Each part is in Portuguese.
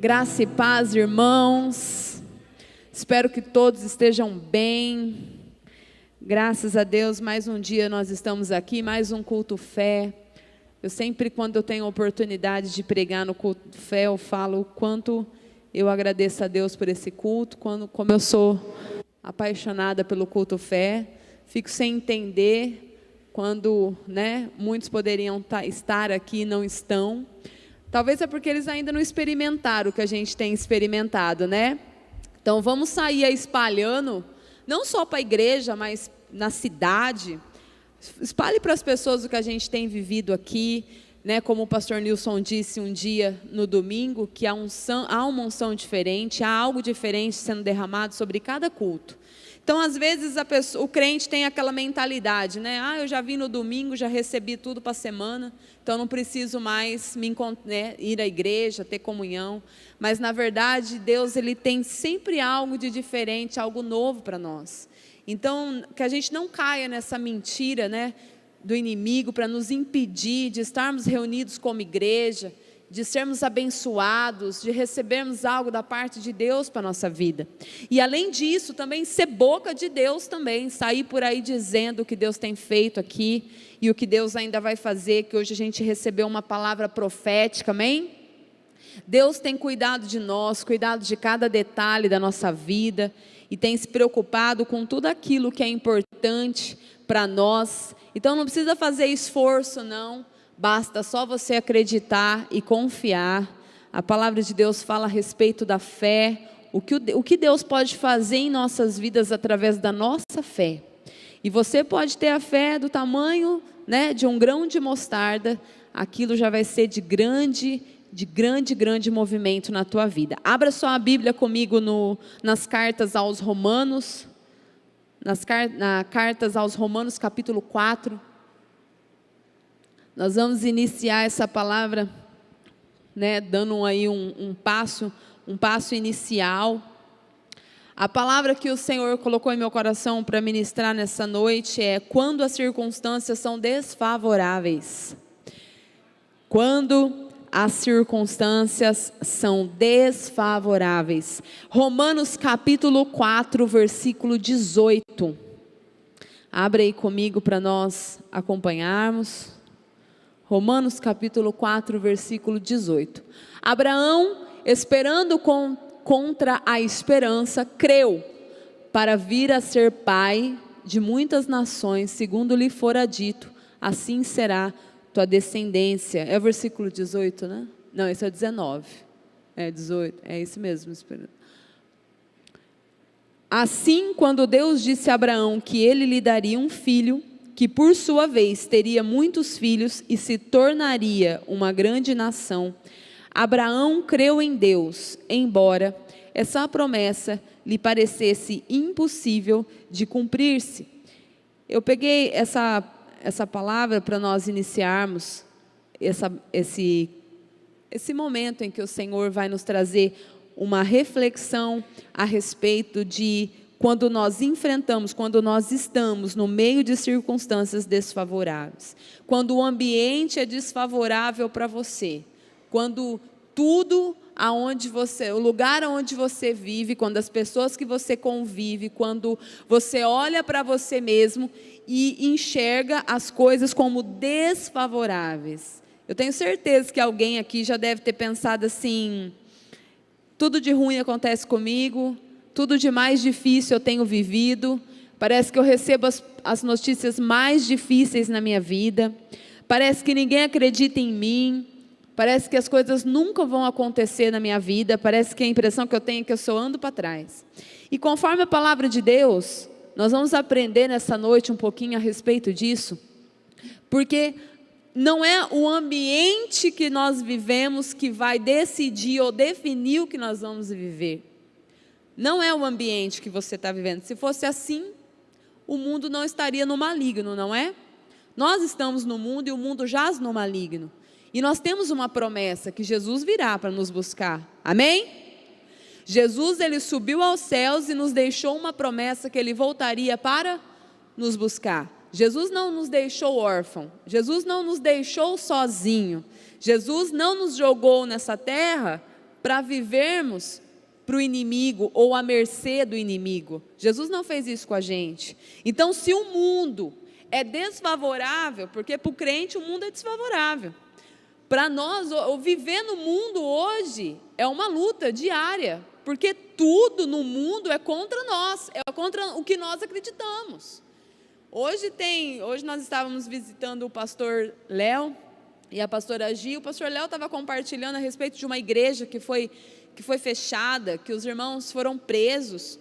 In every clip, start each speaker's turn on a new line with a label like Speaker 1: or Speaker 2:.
Speaker 1: Graça e paz, irmãos. Espero que todos estejam bem. Graças a Deus, mais um dia nós estamos aqui, mais um culto fé. Eu sempre, quando eu tenho oportunidade de pregar no culto fé, eu falo o quanto eu agradeço a Deus por esse culto, como eu sou apaixonada pelo culto fé. Fico sem entender quando, muitos poderiam estar aqui e não estão. Talvez é porque eles ainda não experimentaram o que a gente tem experimentado, né? Então vamos sair espalhando, não só para a igreja, mas na cidade. Espalhe para as pessoas o que a gente tem vivido aqui, né? Como o pastor Nilson disse um dia no domingo, que há uma unção diferente, há algo diferente sendo derramado sobre cada culto. Então, às vezes, o crente tem aquela mentalidade, né? Eu já vim no domingo, já recebi tudo para a semana, então não preciso mais ir à igreja, ter comunhão. Mas, na verdade, Deus ele tem sempre algo de diferente, algo novo para nós. Então, que a gente não caia nessa mentira, do inimigo para nos impedir de estarmos reunidos como igreja, de sermos abençoados, de recebermos algo da parte de Deus para a nossa vida. E além disso, também ser boca de Deus também, sair por aí dizendo o que Deus tem feito aqui, e o que Deus ainda vai fazer, que hoje a gente recebeu uma palavra profética, amém? Deus tem cuidado de nós, cuidado de cada detalhe da nossa vida, e tem se preocupado com tudo aquilo que é importante para nós. Então não precisa fazer esforço não, basta só você acreditar e confiar. A palavra de Deus fala a respeito da fé, o que Deus pode fazer em nossas vidas através da nossa fé. E você pode ter a fé do tamanho, de um grão de mostarda, aquilo já vai ser de grande movimento na tua vida. Abra sua Bíblia comigo nas cartas aos Romanos, cartas aos Romanos capítulo 4. Nós vamos iniciar essa palavra, dando aí um passo inicial. A palavra que o Senhor colocou em meu coração para ministrar nessa noite é: quando as circunstâncias são desfavoráveis. Quando as circunstâncias são desfavoráveis. Romanos capítulo 4, versículo 18. Abre aí comigo para nós acompanharmos. Romanos capítulo 4, versículo 18. Abraão, esperando contra a esperança, creu, para vir a ser pai de muitas nações, segundo lhe fora dito, assim será tua descendência. É o versículo 18, né? Não, esse é o 19. É 18, é esse mesmo. Assim, quando Deus disse a Abraão que ele lhe daria um filho, que por sua vez teria muitos filhos e se tornaria uma grande nação, Abraão creu em Deus, embora essa promessa lhe parecesse impossível de cumprir-se. Eu peguei essa palavra para nós iniciarmos esse momento em que o Senhor vai nos trazer uma reflexão a respeito de quando nós estamos no meio de circunstâncias desfavoráveis, quando o ambiente é desfavorável para você, quando o lugar onde você vive, quando as pessoas que você convive, quando você olha para você mesmo e enxerga as coisas como desfavoráveis. Eu tenho certeza que alguém aqui já deve ter pensado assim: tudo de ruim acontece comigo, tudo de mais difícil eu tenho vivido, parece que eu recebo as notícias mais difíceis na minha vida, parece que ninguém acredita em mim, parece que as coisas nunca vão acontecer na minha vida, parece que a impressão que eu tenho é que eu só ando para trás. E conforme a palavra de Deus, nós vamos aprender nessa noite um pouquinho a respeito disso, porque não é o ambiente que nós vivemos que vai decidir ou definir o que nós vamos viver. Não é o ambiente que você está vivendo. Se fosse assim, o mundo não estaria no maligno, não é? Nós estamos no mundo e o mundo jaz no maligno. E nós temos uma promessa, que Jesus virá para nos buscar. Amém? Jesus, ele subiu aos céus e nos deixou uma promessa que ele voltaria para nos buscar. Jesus não nos deixou órfão. Jesus não nos deixou sozinho. Jesus não nos jogou nessa terra para vivermos para o inimigo ou à mercê do inimigo. Jesus não fez isso com a gente. Então, se o mundo é desfavorável, porque para o crente o mundo é desfavorável, para nós, viver no mundo hoje é uma luta diária, porque tudo no mundo é contra nós, é contra o que nós acreditamos. Hoje nós estávamos visitando o pastor Léo e a pastora Gi. O pastor Léo estava compartilhando a respeito de uma igreja que foi fechada, que os irmãos foram presos,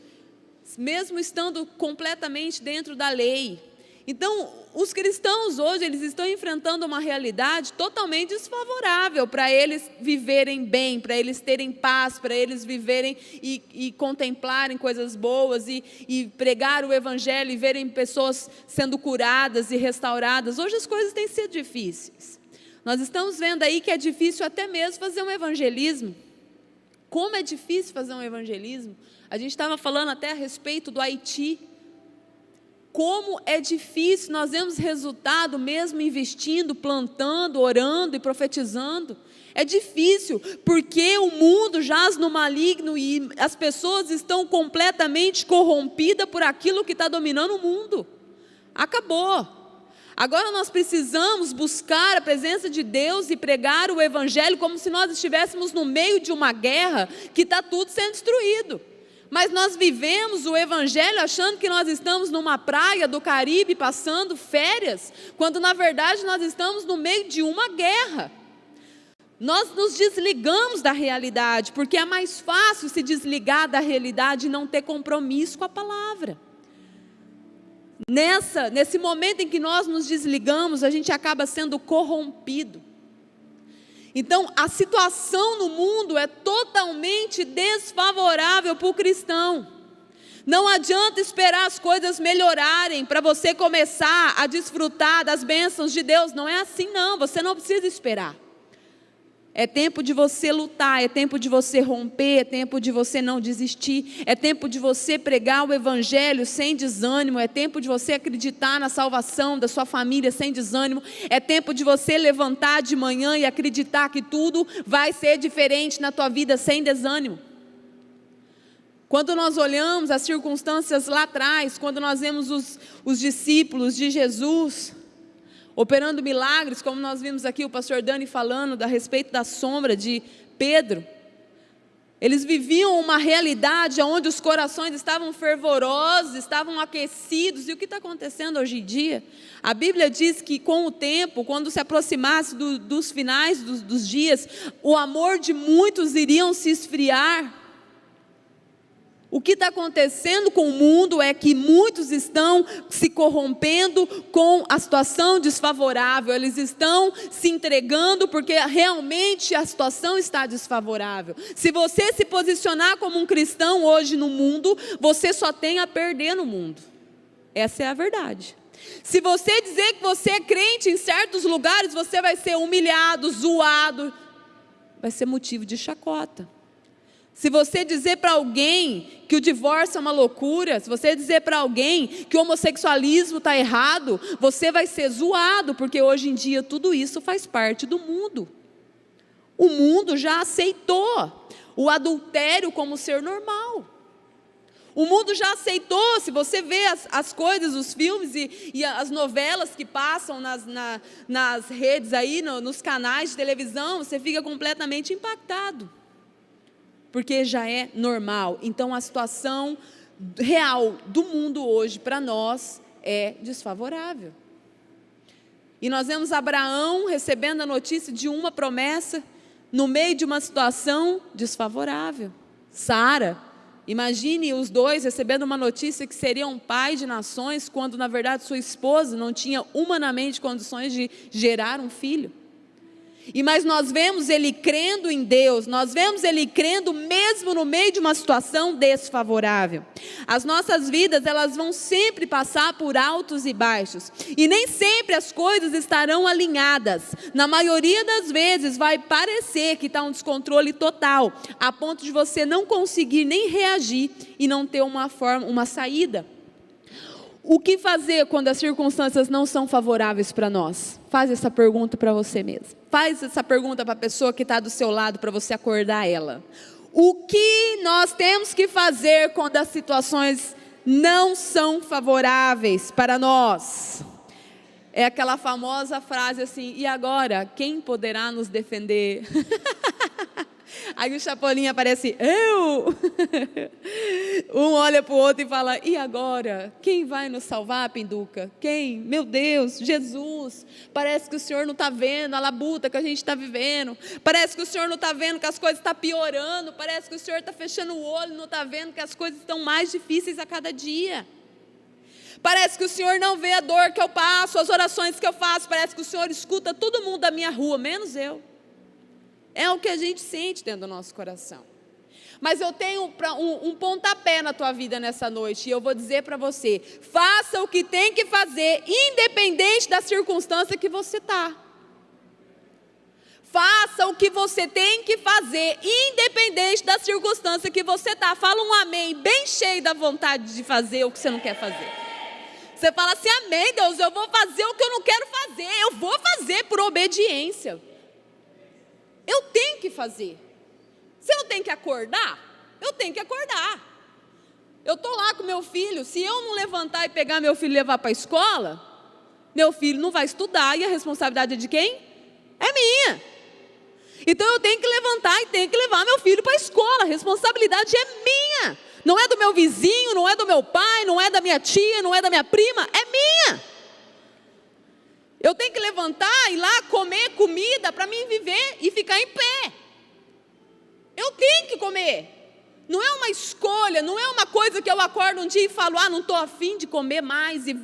Speaker 1: mesmo estando completamente dentro da lei. Então, os cristãos hoje, eles estão enfrentando uma realidade totalmente desfavorável para eles viverem bem, para eles terem paz, para eles viverem e contemplarem coisas boas e pregar o evangelho e verem pessoas sendo curadas e restauradas. Hoje as coisas têm sido difíceis. Nós estamos vendo aí que é difícil até mesmo fazer um evangelismo. Como é difícil fazer um evangelismo? A gente estava falando até a respeito do Haiti. Como é difícil, nós vemos resultado mesmo investindo, plantando, orando e profetizando. É difícil, porque o mundo jaz no maligno e as pessoas estão completamente corrompidas por aquilo que está dominando o mundo. Acabou. Agora nós precisamos buscar a presença de Deus e pregar o evangelho como se nós estivéssemos no meio de uma guerra que está tudo sendo destruído. Mas nós vivemos o evangelho achando que nós estamos numa praia do Caribe passando férias, quando na verdade nós estamos no meio de uma guerra. Nós nos desligamos da realidade, porque é mais fácil se desligar da realidade e não ter compromisso com a palavra. Nesse momento em que nós nos desligamos, a gente acaba sendo corrompido. Então, a situação no mundo é totalmente desfavorável para o cristão. Não adianta esperar as coisas melhorarem para você começar a desfrutar das bênçãos de Deus. Não é assim não, você não precisa esperar. É tempo de você lutar, é tempo de você romper, é tempo de você não desistir, é tempo de você pregar o evangelho sem desânimo, é tempo de você acreditar na salvação da sua família sem desânimo, é tempo de você levantar de manhã e acreditar que tudo vai ser diferente na tua vida sem desânimo. Quando nós olhamos as circunstâncias lá atrás, quando nós vemos os discípulos de Jesus operando milagres, como nós vimos aqui o pastor Dani falando a respeito da sombra de Pedro, eles viviam uma realidade onde os corações estavam fervorosos, estavam aquecidos. E o que está acontecendo hoje em dia? A Bíblia diz que com o tempo, quando se aproximasse dos finais dos dias, o amor de muitos iriam se esfriar. O que está acontecendo com o mundo é que muitos estão se corrompendo com a situação desfavorável, eles estão se entregando porque realmente a situação está desfavorável. Se você se posicionar como um cristão hoje no mundo, você só tem a perder no mundo. Essa é a verdade. Se você dizer que você é crente em certos lugares, você vai ser humilhado, zoado, vai ser motivo de chacota. Se você dizer para alguém que o divórcio é uma loucura, se você dizer para alguém que o homossexualismo está errado, você vai ser zoado, porque hoje em dia tudo isso faz parte do mundo. O mundo já aceitou o adultério como ser normal. O mundo já aceitou, se você vê as coisas, os filmes e as novelas que passam nas redes aí, nos canais de televisão, você fica completamente impactado. Porque já é normal. Então a situação real do mundo hoje para nós é desfavorável. E nós vemos Abraão recebendo a notícia de uma promessa no meio de uma situação desfavorável. Sara, imagine os dois recebendo uma notícia que seriam pai de nações, quando na verdade sua esposa não tinha humanamente condições de gerar um filho. Mas nós vemos ele crendo em Deus, nós vemos ele crendo mesmo no meio de uma situação desfavorável. As nossas vidas, elas vão sempre passar por altos e baixos, e nem sempre as coisas estarão alinhadas. Na maioria das vezes vai parecer que está um descontrole total, a ponto de você não conseguir nem reagir e não ter uma saída. O que fazer quando as circunstâncias não são favoráveis para nós? Faz essa pergunta para você mesmo. Faz essa pergunta para a pessoa que está do seu lado, para você acordar ela. O que nós temos que fazer quando as situações não são favoráveis para nós? É aquela famosa frase assim: e agora, quem poderá nos defender? Aí o Chapolin aparece: eu! Um olha para o outro e fala: e agora? Quem vai nos salvar, Pinduca? Quem? Meu Deus, Jesus! Parece que o Senhor não está vendo a labuta que a gente está vivendo. Parece que o Senhor não está vendo que as coisas estão piorando. Parece que o Senhor está fechando o olho, não está vendo que as coisas estão mais difíceis a cada dia. Parece que o Senhor não vê a dor que eu passo, as orações que eu faço. Parece que o Senhor escuta todo mundo da minha rua, menos eu. É o que a gente sente dentro do nosso coração. Mas eu tenho um pontapé na tua vida nessa noite, e eu vou dizer para você: faça o que tem que fazer, independente da circunstância que você está. Faça o que você tem que fazer, independente da circunstância que você está. Fala um amém bem cheio da vontade de fazer o que você não quer fazer. Você fala assim: amém, Deus, eu vou fazer o que eu não quero fazer. Eu vou fazer por obediência. Eu tenho que fazer. Se eu tenho que acordar, eu tenho que acordar. Eu estou lá com meu filho. Se eu não levantar e pegar meu filho e levar para a escola, meu filho não vai estudar. E a responsabilidade é de quem? É minha. Então eu tenho que levantar e tenho que levar meu filho para a escola. A responsabilidade é minha. Não é do meu vizinho, não é do meu pai, não é da minha tia, não é da minha prima, é minha. Eu tenho que levantar e ir lá comer comida para mim viver e ficar em pé. Eu tenho que comer. Não é uma escolha, não é uma coisa que eu acordo um dia e falo: não estou afim de comer mais, e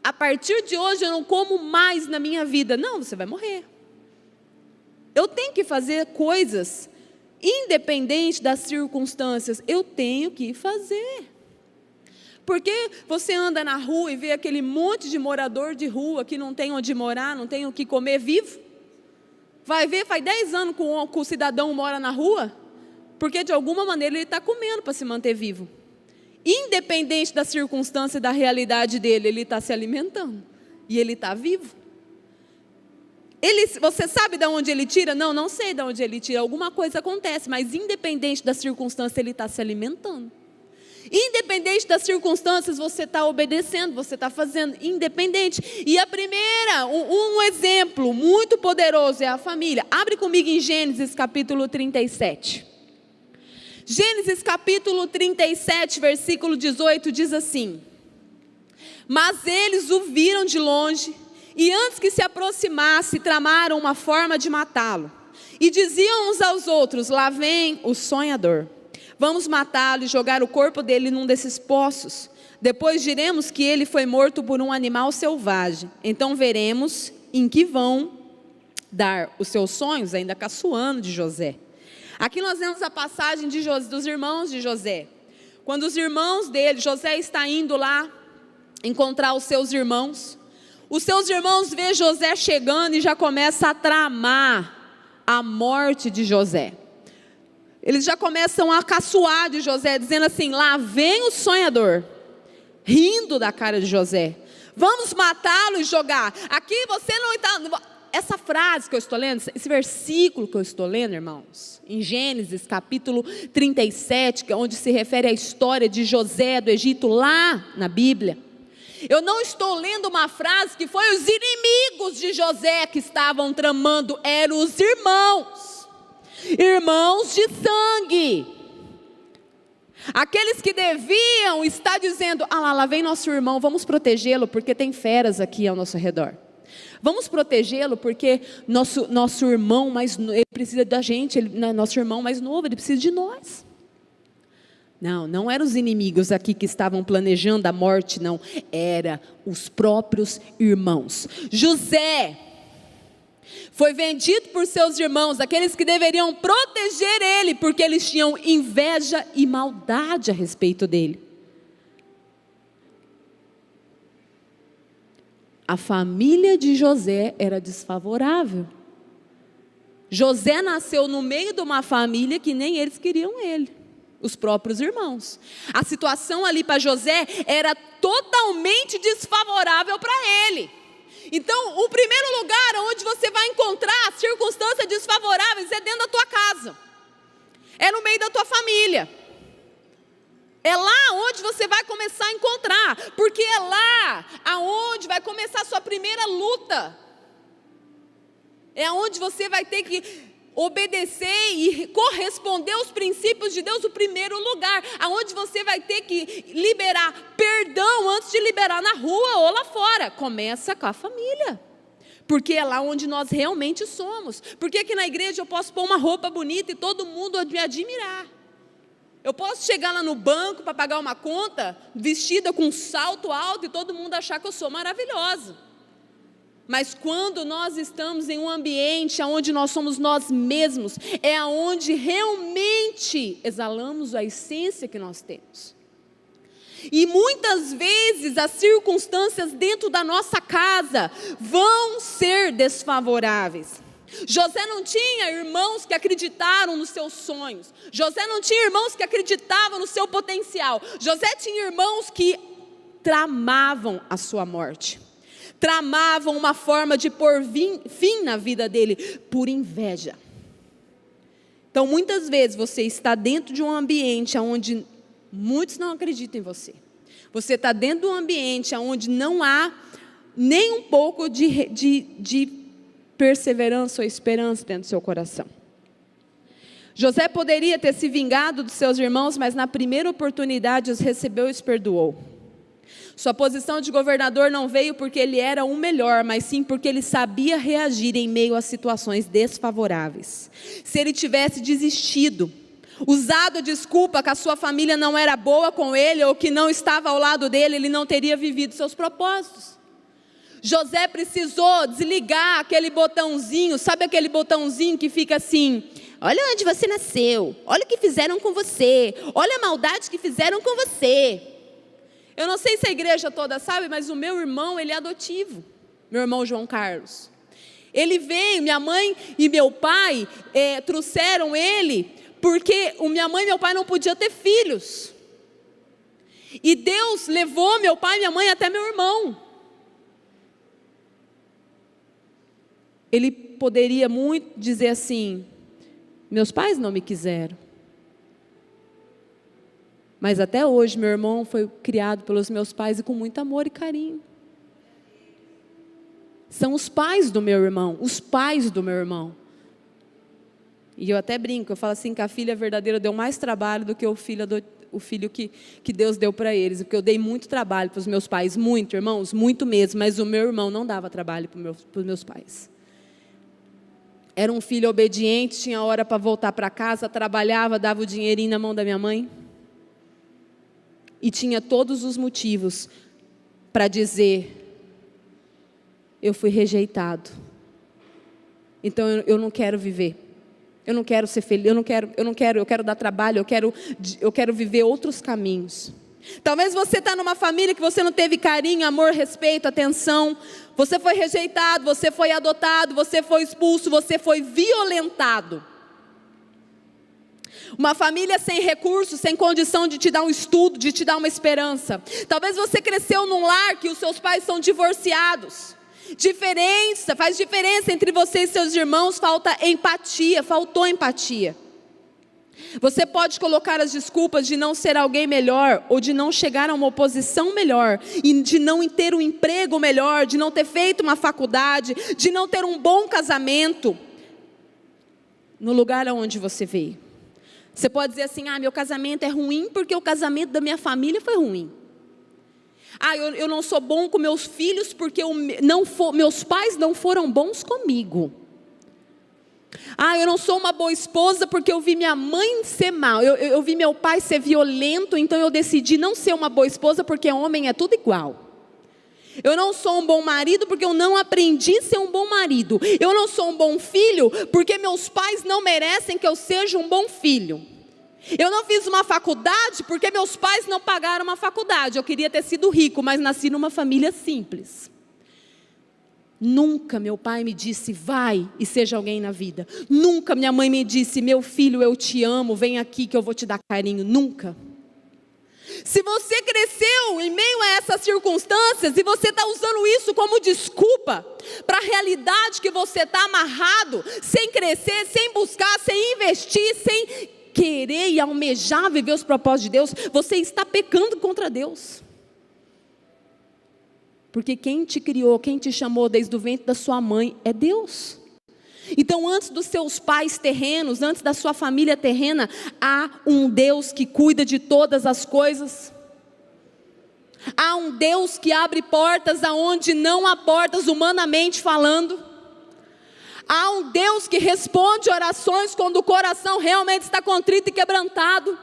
Speaker 1: a partir de hoje eu não como mais na minha vida. Não, você vai morrer. Eu tenho que fazer coisas, independente das circunstâncias, eu tenho que fazer. Porque você anda na rua e vê aquele monte de morador de rua que não tem onde morar, não tem o que comer vivo. Vai ver, faz 10 anos que o cidadão mora na rua, porque de alguma maneira ele está comendo para se manter vivo. Independente da circunstância e da realidade dele, ele está se alimentando e ele está vivo. Você sabe de onde ele tira? Não, não sei de onde ele tira. Alguma coisa acontece, mas independente da circunstância, ele está se alimentando. Independente das circunstâncias, você está obedecendo, você está fazendo, independente. E a primeira, um exemplo muito poderoso é a família. Abre comigo em Gênesis capítulo 37. Gênesis capítulo 37, versículo 18, diz assim: mas eles o viram de longe, e antes que se aproximasse, tramaram uma forma de matá-lo. E diziam uns aos outros: lá vem o sonhador. Vamos matá-lo e jogar o corpo dele num desses poços. Depois diremos que ele foi morto por um animal selvagem. Então veremos em que vão dar os seus sonhos, ainda caçoando de José. Aqui nós vemos a passagem dos irmãos de José. Quando os irmãos dele, José está indo lá encontrar os seus irmãos veem José chegando e já começam a tramar a morte de José. Eles já começam a caçoar de José, dizendo assim: lá vem o sonhador, rindo da cara de José. Vamos matá-lo e jogar. Aqui você não está... Essa frase que eu estou lendo, esse versículo que eu estou lendo, irmãos, em Gênesis capítulo 37, que é onde se refere à história de José do Egito, lá na Bíblia. Eu não estou lendo uma frase que foi os inimigos de José que estavam tramando, eram os irmãos de sangue, aqueles que deviam estar dizendo: lá vem nosso irmão, vamos protegê-lo porque tem feras aqui ao nosso redor, vamos protegê-lo porque nosso irmão mais novo, ele precisa da gente, nosso irmão mais novo, ele precisa de nós. Não eram os inimigos aqui que estavam planejando a morte, não, era os próprios irmãos. José foi vendido por seus irmãos, aqueles que deveriam proteger ele, porque eles tinham inveja e maldade a respeito dele. A família de José era desfavorável. José nasceu no meio de uma família que nem eles queriam ele. Os próprios irmãos. A situação ali para José era totalmente desfavorável para ele. Então, o primeiro lugar onde você vai encontrar circunstâncias desfavoráveis é dentro da tua casa. É no meio da tua família. É lá onde você vai começar a encontrar. Porque é lá aonde vai começar a sua primeira luta. É aonde você vai ter que obedecer e corresponder aos princípios de Deus, o primeiro lugar, aonde você vai ter que liberar perdão antes de liberar na rua ou lá fora. Começa com a família, porque é lá onde nós realmente somos. Porque aqui na igreja eu posso pôr uma roupa bonita e todo mundo me admirar. Eu posso chegar lá no banco para pagar uma conta, vestida com um salto alto e todo mundo achar que eu sou maravilhosa. Mas quando nós estamos em um ambiente onde nós somos nós mesmos, é onde realmente exalamos a essência que nós temos. E muitas vezes as circunstâncias dentro da nossa casa vão ser desfavoráveis. José não tinha irmãos que acreditaram nos seus sonhos. José não tinha irmãos que acreditavam no seu potencial. José tinha irmãos que tramavam a sua morte. Tramavam uma forma de pôr fim na vida dele, por inveja. Então, muitas vezes, você está dentro de um ambiente onde muitos não acreditam em você. Você está dentro de um ambiente onde não há nem um pouco de perseverança ou esperança dentro do seu coração. José poderia ter se vingado dos seus irmãos, mas na primeira oportunidade os recebeu e os perdoou. Sua posição de governador não veio porque ele era o melhor, mas sim porque ele sabia reagir em meio a situações desfavoráveis. Se ele tivesse desistido, usado a desculpa que a sua família não era boa com ele ou que não estava ao lado dele, ele não teria vivido seus propósitos. José precisou desligar aquele botãozinho, sabe aquele botãozinho que fica assim: olha onde você nasceu, olha o que fizeram com você, olha a maldade que fizeram com você. Eu não sei se a igreja toda sabe, mas o meu irmão, ele é adotivo. Meu irmão João Carlos. Ele veio, minha mãe e meu pai trouxeram ele, porque minha mãe e meu pai não podiam ter filhos. E Deus levou meu pai e minha mãe até meu irmão. Ele poderia muito dizer assim: meus pais não me quiseram. Mas até hoje meu irmão foi criado pelos meus pais e com muito amor e carinho. São os pais do meu irmão, os pais do meu irmão. E eu até brinco, eu falo assim que a filha verdadeira deu mais trabalho do que o filho que Deus deu para eles. Porque eu dei muito trabalho para os meus pais, muito, irmãos, muito mesmo. Mas o meu irmão não dava trabalho para os meus pais. Era um filho obediente, tinha hora para voltar para casa, trabalhava, dava o dinheirinho na mão da minha mãe. E tinha todos os motivos para dizer: eu fui rejeitado, então eu não quero viver, eu não quero ser feliz, eu quero dar trabalho, eu quero viver outros caminhos. Talvez você está numa família que você não teve carinho, amor, respeito, atenção. Você foi rejeitado, você foi adotado, você foi expulso, você foi violentado. Uma família sem recursos, sem condição de te dar um estudo, de te dar uma esperança. Talvez você cresceu num lar que os seus pais são divorciados. Faz diferença entre você e seus irmãos, faltou empatia. Você pode colocar as desculpas de não ser alguém melhor, ou de não chegar a uma posição melhor, e de não ter um emprego melhor, de não ter feito uma faculdade, de não ter um bom casamento, no lugar aonde você veio. Você pode dizer assim: meu casamento é ruim porque o casamento da minha família foi ruim. Eu não sou bom com meus filhos porque meus pais não foram bons comigo. Eu não sou uma boa esposa porque eu vi minha mãe ser mal. Eu vi meu pai ser violento, então eu decidi não ser uma boa esposa porque homem é tudo igual. Eu não sou um bom marido porque eu não aprendi a ser um bom marido. Eu não sou um bom filho porque meus pais não merecem que eu seja um bom filho. Eu não fiz uma faculdade porque meus pais não pagaram uma faculdade. Eu queria ter sido rico, mas nasci numa família simples.
Speaker 2: Nunca meu pai me disse, vai e seja alguém na vida. Nunca minha mãe me disse, meu filho, eu te amo, vem aqui que eu vou te dar carinho. Nunca. Se você cresceu em meio a essas circunstâncias e você está usando isso como desculpa para a realidade que você está amarrado, sem crescer, sem buscar, sem investir, sem querer e almejar viver os propósitos de Deus, você está pecando contra Deus. Porque quem te criou, quem te chamou desde o ventre da sua mãe é Deus. Então, antes dos seus pais terrenos, antes da sua família terrena, há um Deus que cuida de todas as coisas. Há um Deus que abre portas aonde não há portas, humanamente falando. Há um Deus que responde orações quando o coração realmente está contrito e quebrantado.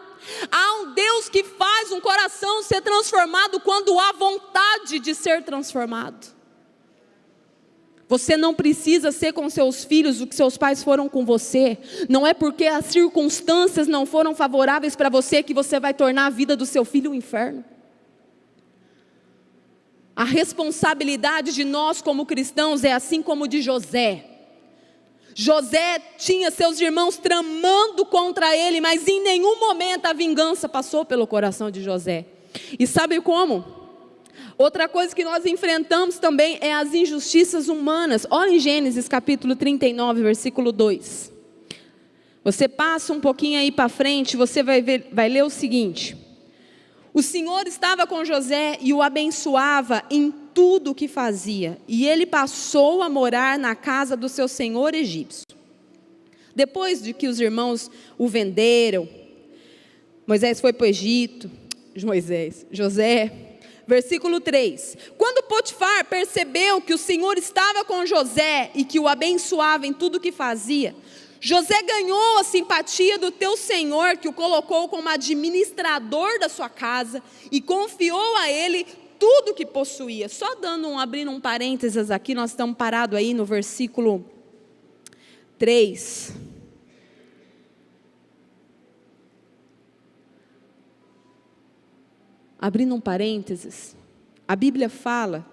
Speaker 2: Há um Deus que faz um coração ser transformado quando há vontade de ser transformado. Você não precisa ser com seus filhos o que seus pais foram com você. Não é porque as circunstâncias não foram favoráveis para você que você vai tornar a vida do seu filho um inferno. A responsabilidade de nós como cristãos é assim como de José. José tinha seus irmãos tramando contra ele, mas em nenhum momento a vingança passou pelo coração de José. E sabe como? Outra coisa que nós enfrentamos também é as injustiças humanas. Olha em Gênesis capítulo 39, versículo 2. Você passa um pouquinho aí para frente, você vai ler o seguinte. O Senhor estava com José e o abençoava em tudo o que fazia. E ele passou a morar na casa do seu senhor egípcio. Depois de que os irmãos o venderam, Moisés foi para o Egito. José... Versículo 3, quando Potifar percebeu que o Senhor estava com José e que o abençoava em tudo o que fazia, José ganhou a simpatia do teu Senhor, que o colocou como administrador da sua casa e confiou a ele tudo o que possuía. Só abrindo um parênteses aqui, nós estamos parados aí no versículo 3. Abrindo um parênteses, a Bíblia fala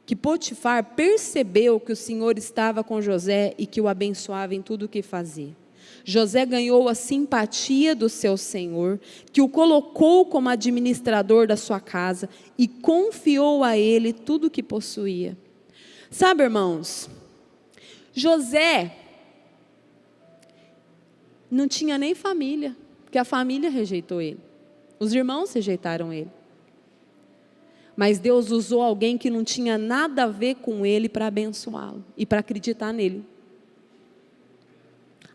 Speaker 2: que Potifar percebeu que o Senhor estava com José e que o abençoava em tudo o que fazia. José ganhou a simpatia do seu senhor, que o colocou como administrador da sua casa e confiou a ele tudo o que possuía. Sabe, irmãos, José não tinha nem família, porque a família rejeitou ele. Os irmãos rejeitaram ele. Mas Deus usou alguém que não tinha nada a ver com ele para abençoá-lo e para acreditar nele.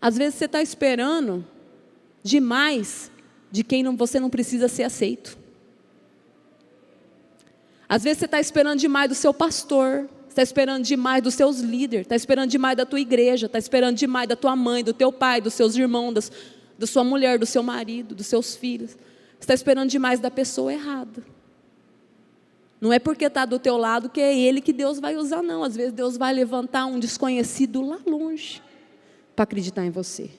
Speaker 2: Às vezes você está esperando demais de quem você não precisa ser aceito. Às vezes você está esperando demais do seu pastor, está esperando demais dos seus líderes, está esperando demais da tua igreja, está esperando demais da tua mãe, do teu pai, dos seus irmãos, da sua mulher, do seu marido, dos seus filhos. Você está esperando demais da pessoa errada. Não é porque está do teu lado que é ele que Deus vai usar, não. Às vezes Deus vai levantar um desconhecido lá longe para acreditar em você.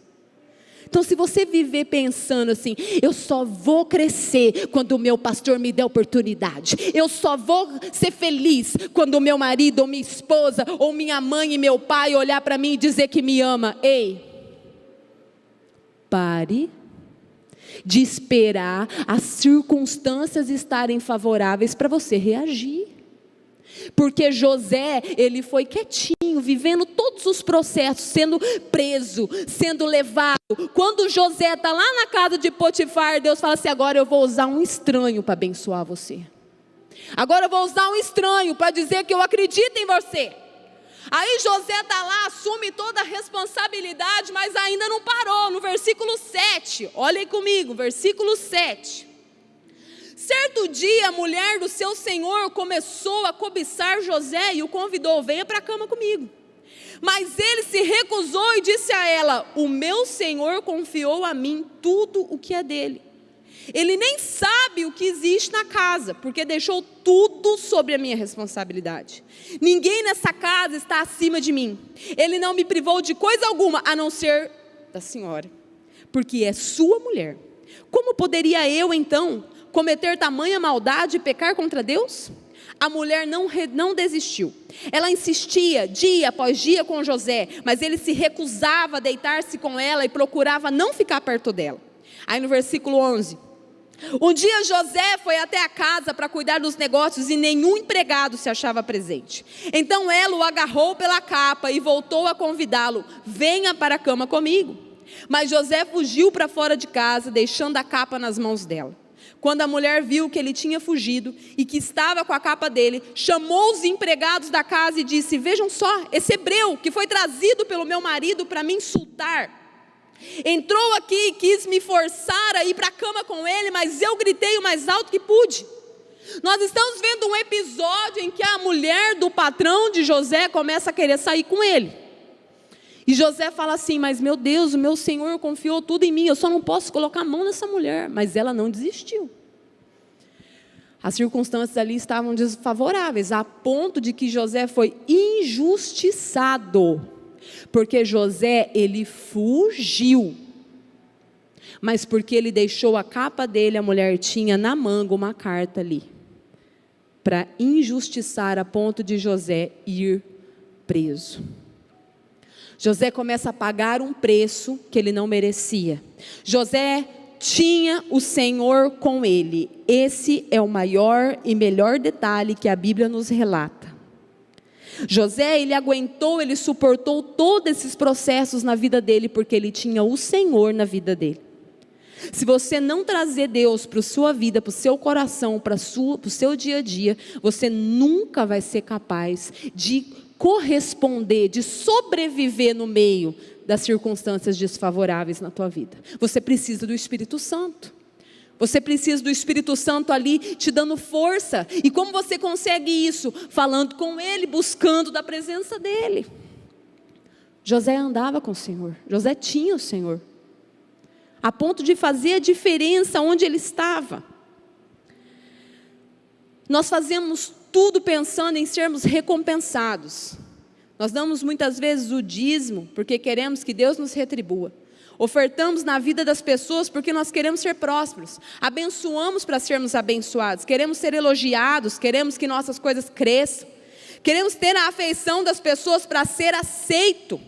Speaker 2: Então, se você viver pensando assim, eu só vou crescer quando o meu pastor me der oportunidade, eu só vou ser feliz quando o meu marido ou minha esposa ou minha mãe e meu pai olhar para mim e dizer que me ama. Ei, pare de esperar as circunstâncias estarem favoráveis para você reagir. Porque José, ele foi quietinho, vivendo todos os processos, sendo preso, sendo levado. Quando José está lá na casa de Potifar, Deus fala assim, agora eu vou usar um estranho para abençoar você. Agora eu vou usar um estranho para dizer que eu acredito em você. Aí José está lá, assume toda a responsabilidade, mas ainda não parou. No versículo 7, olhem comigo, versículo 7. Certo dia a mulher do seu senhor começou a cobiçar José e o convidou, venha para a cama comigo. Mas ele se recusou e disse a ela, o meu senhor confiou a mim tudo o que é dele. Ele nem sabe o que existe na casa, porque deixou tudo sobre a minha responsabilidade. Ninguém nessa casa está acima de mim. Ele não me privou de coisa alguma, a não ser da senhora, porque é sua mulher. Como poderia eu, então, cometer tamanha maldade e pecar contra Deus? a mulher não desistiu. Ela insistia dia após dia com José, mas ele se recusava a deitar-se com ela e procurava não ficar perto dela. Aí no versículo 11: um dia José foi até a casa para cuidar dos negócios e nenhum empregado se achava presente. Então ela o agarrou pela capa e voltou a convidá-lo: venha para a cama comigo. Mas José fugiu para fora de casa, deixando a capa nas mãos dela. Quando a mulher viu que ele tinha fugido e que estava com a capa dele, chamou os empregados da casa e disse: vejam só, esse hebreu que foi trazido pelo meu marido para me insultar, entrou aqui e quis me forçar a ir para a cama com ele, mas eu gritei o mais alto que pude. Nós estamos vendo um episódio em que a mulher do patrão de José começa a querer sair com ele. E José fala assim: mas meu Deus, o meu Senhor confiou tudo em mim, eu só não posso colocar a mão nessa mulher. Mas ela não desistiu. As circunstâncias ali estavam desfavoráveis, a ponto de que José foi injustiçado. Porque José, ele fugiu. Mas porque ele deixou a capa dele, a mulher tinha na manga uma carta ali, para injustiçar a ponto de José ir preso. José começa a pagar um preço que ele não merecia. José tinha o Senhor com ele. Esse é o maior e melhor detalhe que a Bíblia nos relata. José, ele aguentou, ele suportou todos esses processos na vida dele, porque ele tinha o Senhor na vida dele. Se você não trazer Deus para a sua vida, para o seu coração, para o seu dia a dia, você nunca vai ser capaz de corresponder, de sobreviver no meio das circunstâncias desfavoráveis na tua vida. Você precisa do Espírito Santo. Você precisa do Espírito Santo ali te dando força. E como você consegue isso? Falando com Ele, buscando da presença dEle. José andava com o Senhor. José tinha o Senhor, a ponto de fazer a diferença onde ele estava. Nós fazemos tudo pensando em sermos recompensados. Nós damos muitas vezes o dízimo porque queremos que Deus nos retribua. Ofertamos na vida das pessoas porque nós queremos ser prósperos. Abençoamos para sermos abençoados. Queremos ser elogiados, queremos que nossas coisas cresçam. Queremos ter a afeição das pessoas para ser aceito.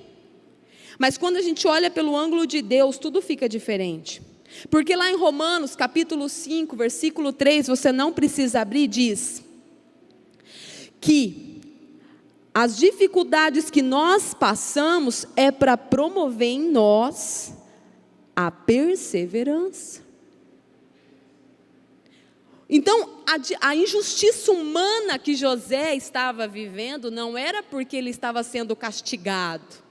Speaker 2: Mas quando a gente olha pelo ângulo de Deus, tudo fica diferente. Porque lá em Romanos, capítulo 5, versículo 3, você não precisa abrir, diz que as dificuldades que nós passamos é para promover em nós a perseverança. Então, a injustiça humana que José estava vivendo não era porque ele estava sendo castigado.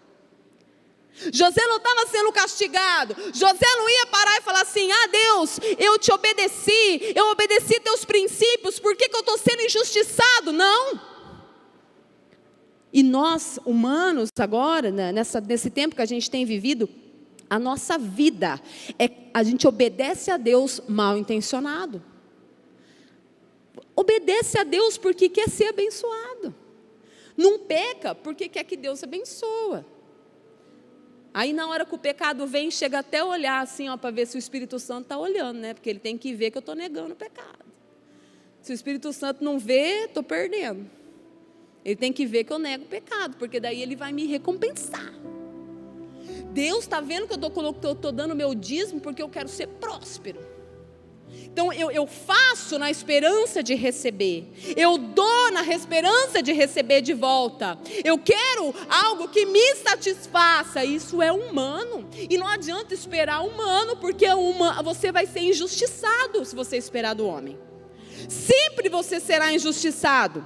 Speaker 2: José não estava sendo castigado. José não ia parar e falar assim: ah, Deus, eu te obedeci, eu obedeci teus princípios, por que eu estou sendo injustiçado? Não. E nós, humanos, agora, nesse tempo que a gente tem vivido, a nossa vida, a gente obedece a Deus mal intencionado. Obedece a Deus porque quer ser abençoado. Não peca porque quer que Deus abençoa. Aí na hora que o pecado vem, chega até a olhar assim, para ver se o Espírito Santo está olhando, né? Porque ele tem que ver que eu estou negando o pecado. Se o Espírito Santo não vê, estou perdendo. Ele tem que ver que eu nego o pecado, porque daí ele vai me recompensar. Deus está vendo que eu estou dando meu dízimo porque eu quero ser próspero. Então eu faço na esperança de receber. Eu dou na esperança de receber de volta. Eu quero algo que me satisfaça. Isso é humano. E não adianta esperar humano, porque você vai ser injustiçado se você esperar do homem. Sempre você será injustiçado.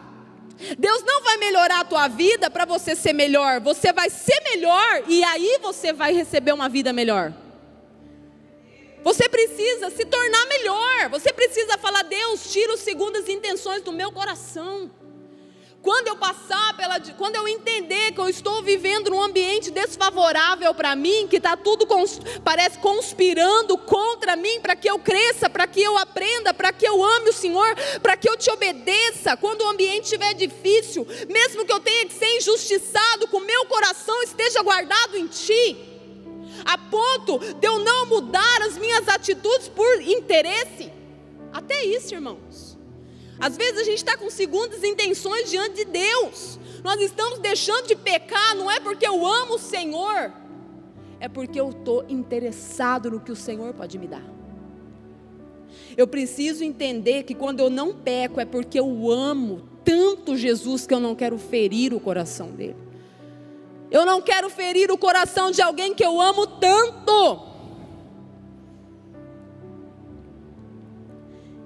Speaker 2: Deus não vai melhorar a tua vida para você ser melhor. Você vai ser melhor e aí você vai receber uma vida melhor. Você precisa se tornar melhor. Você precisa falar: Deus, tira as segundas intenções do meu coração. Quando quando eu entender que eu estou vivendo num ambiente desfavorável para mim, que está tudo parece conspirando contra mim, para que eu cresça, para que eu aprenda, para que eu ame o Senhor, para que eu te obedeça. Quando o ambiente estiver difícil, mesmo que eu tenha que ser injustiçado, que o meu coração esteja guardado em Ti, a ponto de eu não mudar as minhas atitudes por interesse. Até isso, irmãos. Às vezes a gente está com segundas intenções diante de Deus. Nós estamos deixando de pecar, não é porque eu amo o Senhor, é porque eu estou interessado no que o Senhor pode me dar. Eu preciso entender que quando eu não peco é porque eu amo tanto Jesus que eu não quero ferir o coração dele. Eu não quero ferir o coração de alguém que eu amo tanto.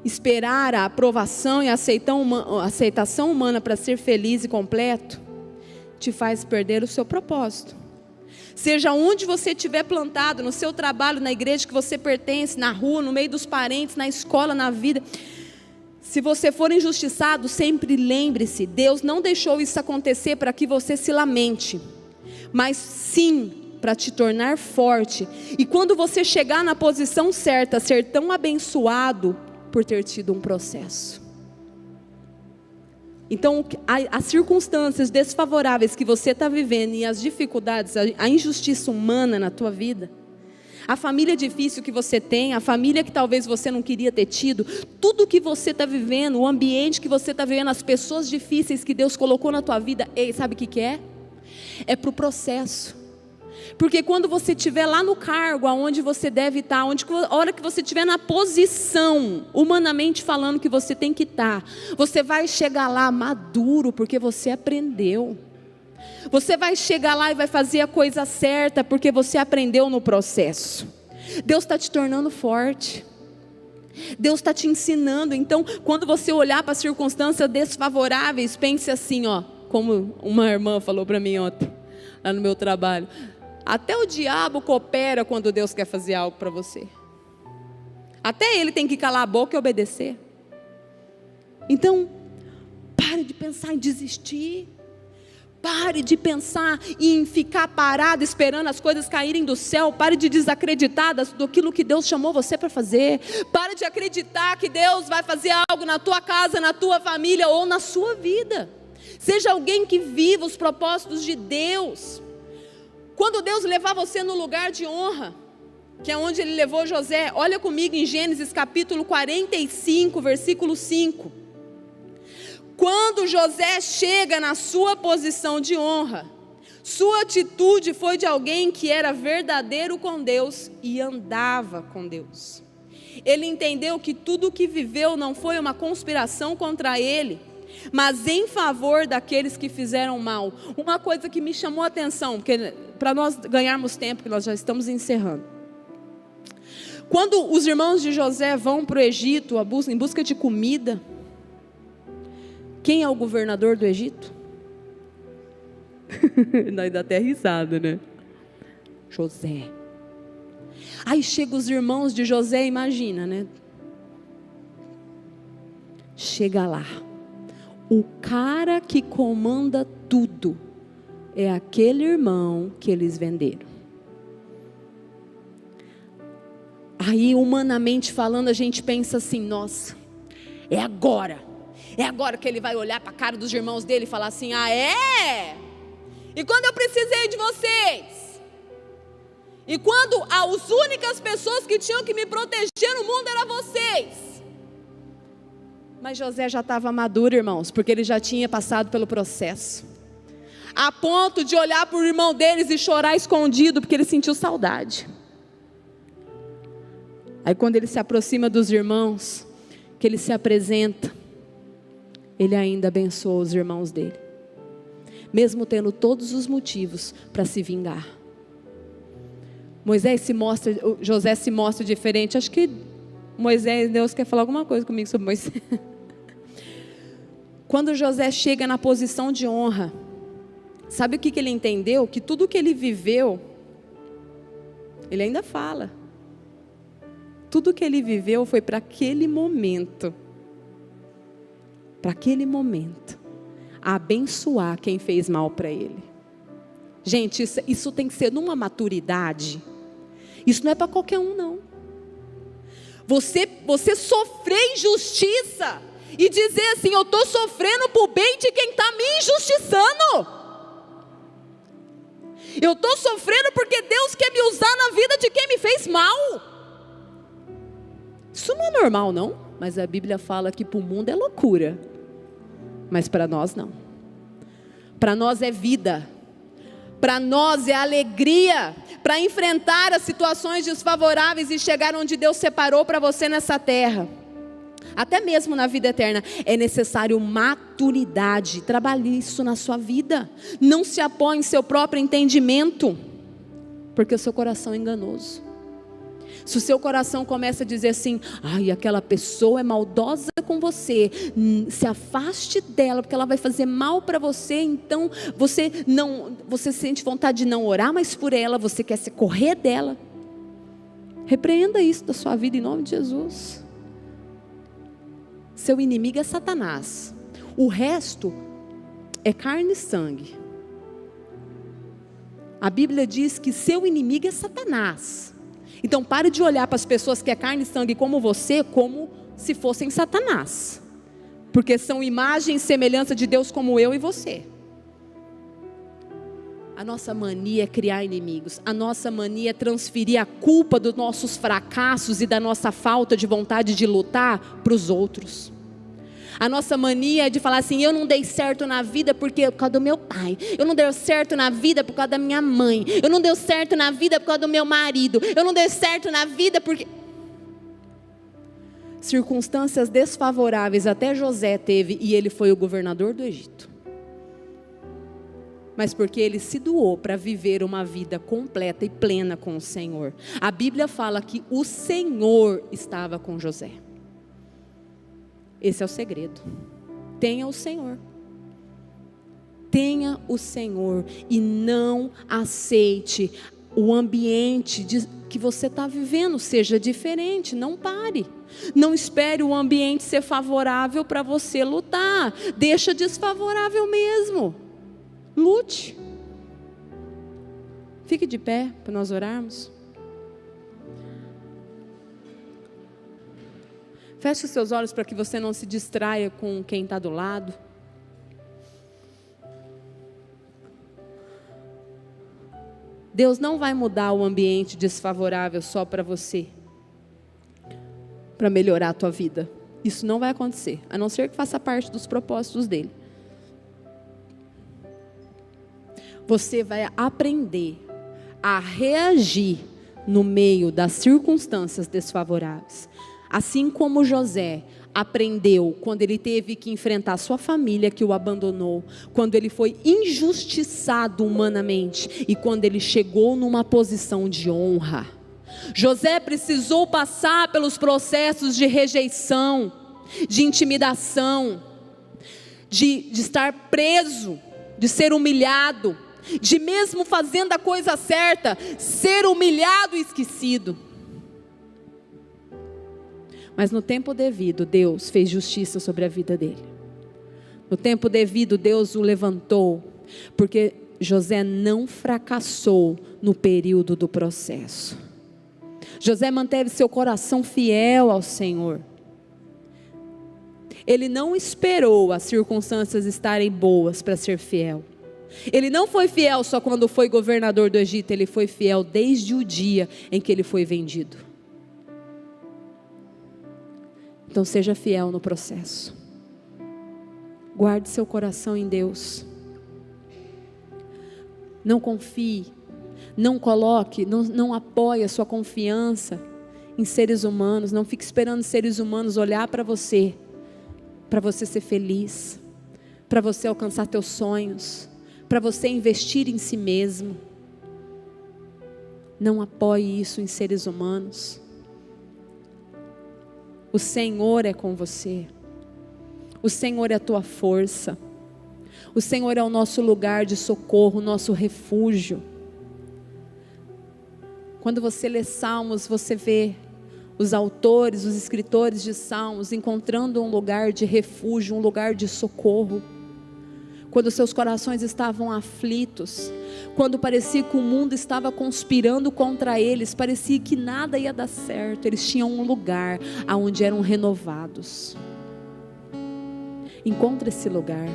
Speaker 2: Esperar a aprovação e a aceitação humana para ser feliz e completo te faz perder o seu propósito. Seja onde você estiver plantado, no seu trabalho, na igreja que você pertence, na rua, no meio dos parentes, na escola, na vida. Se você for injustiçado, sempre lembre-se, Deus não deixou isso acontecer para que você se lamente, mas sim para te tornar forte. E quando você chegar na posição certa, ser tão abençoado por ter tido um processo. Então, as circunstâncias desfavoráveis que você está vivendo e as dificuldades, a injustiça humana na tua vida, a família difícil que você tem, a família que talvez você não queria ter tido, tudo que você está vivendo, o ambiente que você está vivendo, as pessoas difíceis que Deus colocou na tua vida, sabe o que é? É para o processo. Porque quando você estiver lá no cargo, aonde você deve estar, a hora que você estiver na posição, humanamente falando, que você tem que estar, você vai chegar lá maduro, porque você aprendeu. Você vai chegar lá e vai fazer a coisa certa, porque você aprendeu no processo. Deus está te tornando forte. Deus está te ensinando. Então, quando você olhar para as circunstâncias desfavoráveis, pense assim, ó, como uma irmã falou para mim ontem, lá no meu trabalho. Até o diabo coopera quando Deus quer fazer algo para você. Até ele tem que calar a boca e obedecer. Então, pare de pensar em desistir. Pare de pensar em ficar parado esperando as coisas caírem do céu. Pare de desacreditar daquilo que Deus chamou você para fazer. Pare de acreditar que Deus vai fazer algo na tua casa, na tua família ou na sua vida. Seja alguém que viva os propósitos de Deus. Quando Deus levar você no lugar de honra, que é onde Ele levou José, olha comigo em Gênesis capítulo 45, versículo 5. Quando José chega na sua posição de honra, sua atitude foi de alguém que era verdadeiro com Deus e andava com Deus. Ele entendeu que tudo o que viveu não foi uma conspiração contra ele, mas em favor daqueles que fizeram mal. Uma coisa que me chamou a atenção, porque para nós ganharmos tempo, que nós já estamos encerrando. Quando os irmãos de José vão para o Egito em busca de comida, quem é o governador do Egito? Nós dá até risada, né? José. Aí chegam os irmãos de José, imagina, né? Chega lá. O cara que comanda tudo é aquele irmão que eles venderam. Aí, humanamente falando, a gente pensa assim, nossa, é agora que ele vai olhar para a cara dos irmãos dele e falar assim, ah é? E quando eu precisei de vocês? E quando as únicas pessoas que tinham que me proteger no mundo eram vocês? Mas José já estava maduro, irmãos, porque ele já tinha passado pelo processo. A ponto de olhar para o irmão deles e chorar escondido, porque ele sentiu saudade. Aí quando ele se aproxima dos irmãos, que ele se apresenta, ele ainda abençoou os irmãos dele. Mesmo tendo todos os motivos para se vingar. José se mostra diferente. Acho que Deus quer falar alguma coisa comigo sobre Moisés. Quando José chega na posição de honra, sabe o que ele entendeu? Que tudo que ele viveu, ele ainda fala. Tudo que ele viveu foi para aquele momento. Para aquele momento. Abençoar quem fez mal para ele. Gente, isso tem que ser numa maturidade. Isso não é para qualquer um, não. Você sofrer injustiça e dizer assim, eu estou sofrendo por bem de quem está me injustiçando. Eu estou sofrendo porque Deus quer me usar na vida de quem me fez mal. Isso não é normal, não. Mas a Bíblia fala que para o mundo é loucura. Mas para nós não. Para nós é vida. Para nós é alegria. Para enfrentar as situações desfavoráveis e chegar onde Deus separou para você nessa terra. Até mesmo na vida eterna, é necessário maturidade. Trabalhe isso na sua vida. Não se apoie em seu próprio entendimento, porque o seu coração é enganoso. Se o seu coração começa a dizer assim: ai, aquela pessoa é maldosa com você, se afaste dela, porque ela vai fazer mal para você. Então você sente vontade de não orar mais por ela, você quer se correr dela. Repreenda isso da sua vida em nome de Jesus. Seu inimigo é Satanás. O resto é carne e sangue. A Bíblia diz que seu inimigo é Satanás. Então pare de olhar para as pessoas que é carne e sangue como você, como se fossem Satanás. Porque são imagem e semelhança de Deus como eu e você. A nossa mania é criar inimigos. A nossa mania é transferir a culpa dos nossos fracassos e da nossa falta de vontade de lutar para os outros. A nossa mania é de falar assim: eu não dei certo na vida por causa do meu pai. Eu não dei certo na vida por causa da minha mãe. Eu não dei certo na vida por causa do meu marido. Eu não dei certo na vida porque... Circunstâncias desfavoráveis até José teve, e ele foi o governador do Egito. Mas porque ele se doou para viver uma vida completa e plena com o Senhor. A Bíblia fala que o Senhor estava com José. Esse é o segredo. Tenha o Senhor. Tenha o Senhor e não aceite o ambiente que você está vivendo seja diferente. Não pare. Não espere o ambiente ser favorável para você lutar. Deixa desfavorável mesmo. Lute. Fique de pé para nós orarmos. Feche os seus olhos para que você não se distraia com quem está do lado. Deus não vai mudar o ambiente desfavorável só para você, para melhorar a tua vida. Isso não vai acontecer, a não ser que faça parte dos propósitos dele. Você vai aprender a reagir no meio das circunstâncias desfavoráveis. Assim como José aprendeu quando ele teve que enfrentar sua família que o abandonou, quando ele foi injustiçado humanamente e quando ele chegou numa posição de honra. José precisou passar pelos processos de rejeição, de intimidação, de estar preso, de ser humilhado, de mesmo fazendo a coisa certa, ser humilhado e esquecido. Mas no tempo devido, Deus fez justiça sobre a vida dele. No tempo devido, Deus o levantou, porque José não fracassou no período do processo. José manteve seu coração fiel ao Senhor. Ele não esperou as circunstâncias estarem boas para ser fiel. Ele não foi fiel só quando foi governador do Egito, ele foi fiel desde o dia em que ele foi vendido. Então seja fiel no processo. Guarde seu coração em Deus. Não confie, não coloque, não apoie a sua confiança em seres humanos. Não fique esperando seres humanos olhar para você ser feliz, para você alcançar teus sonhos, para você investir em si mesmo. Não apoie isso em seres humanos. O Senhor é com você. O Senhor é a tua força. O Senhor é o nosso lugar de socorro, o nosso refúgio. Quando você lê Salmos, você vê os autores, os escritores de Salmos encontrando um lugar de refúgio, um lugar de socorro. Quando seus corações estavam aflitos, quando parecia que o mundo estava conspirando contra eles, parecia que nada ia dar certo, eles tinham um lugar onde eram renovados. Encontre esse lugar.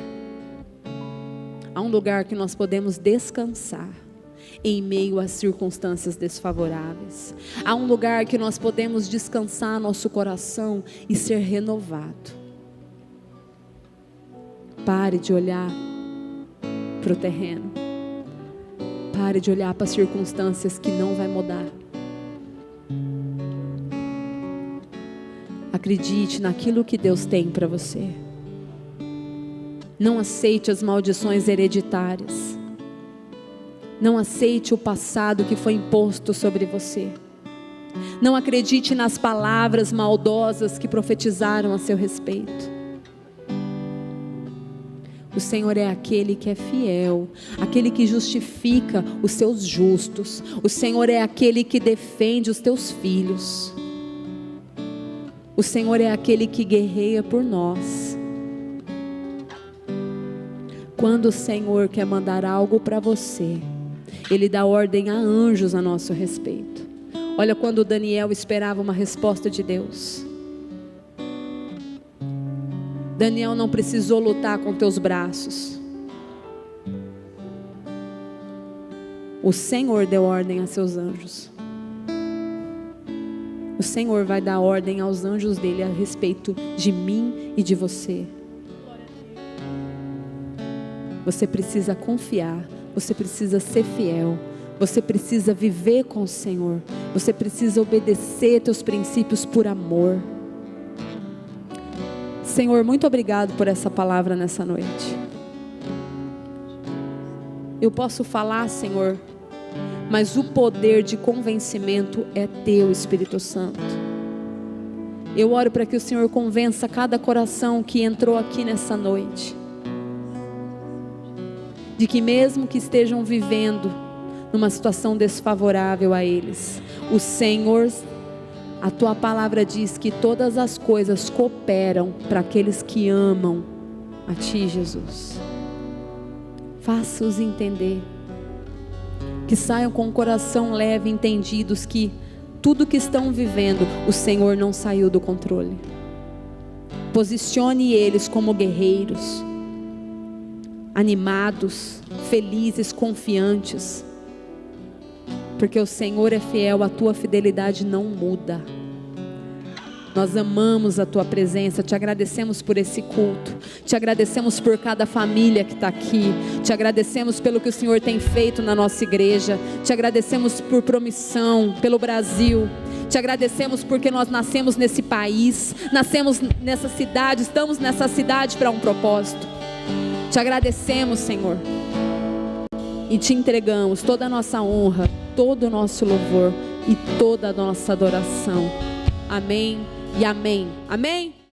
Speaker 2: Há um lugar que nós podemos descansar. em meio às circunstâncias desfavoráveis. Há um lugar que nós podemos descansar nosso coração e ser renovado. Pare de olhar para o terreno. Pare de olhar para as circunstâncias que não vai mudar. Acredite naquilo que Deus tem para você. Não aceite as maldições hereditárias. Não aceite o passado que foi imposto sobre você. Não acredite nas palavras maldosas que profetizaram a seu respeito. O Senhor é aquele que é fiel, aquele que justifica os seus justos. O Senhor é aquele que defende os teus filhos. O Senhor é aquele que guerreia por nós. Quando o Senhor quer mandar algo para você, Ele dá ordem a anjos a nosso respeito. Olha quando Daniel esperava uma resposta de Deus. Daniel não precisou lutar com teus braços. O Senhor deu ordem a seus anjos. O Senhor vai dar ordem aos anjos dele a respeito de mim e de você. Você precisa confiar, você precisa ser fiel, você precisa viver com o Senhor, você precisa obedecer teus princípios por amor. Senhor, muito obrigado por essa palavra nessa noite. Eu posso falar, Senhor, mas o poder de convencimento é teu, Espírito Santo. Eu oro para que o Senhor convença cada coração que entrou aqui nessa noite, de que mesmo que estejam vivendo numa situação desfavorável a eles, o Senhor, a tua palavra diz que todas as coisas cooperam para aqueles que amam a ti, Jesus. Faça-os entender, que saiam com o coração leve, entendidos que tudo que estão vivendo, o Senhor não saiu do controle. Posicione eles como guerreiros, animados, felizes, confiantes, porque o Senhor é fiel, a tua fidelidade não muda. Nós amamos a tua presença, te agradecemos por esse culto, te agradecemos por cada família que está aqui, te agradecemos pelo que o Senhor tem feito na nossa igreja, te agradecemos por Promissão, pelo Brasil, te agradecemos porque nós nascemos nesse país, nascemos nessa cidade, estamos nessa cidade para um propósito. Te agradecemos, Senhor, e te entregamos toda a nossa honra, todo o nosso louvor e toda a nossa adoração. Amém e amém. Amém.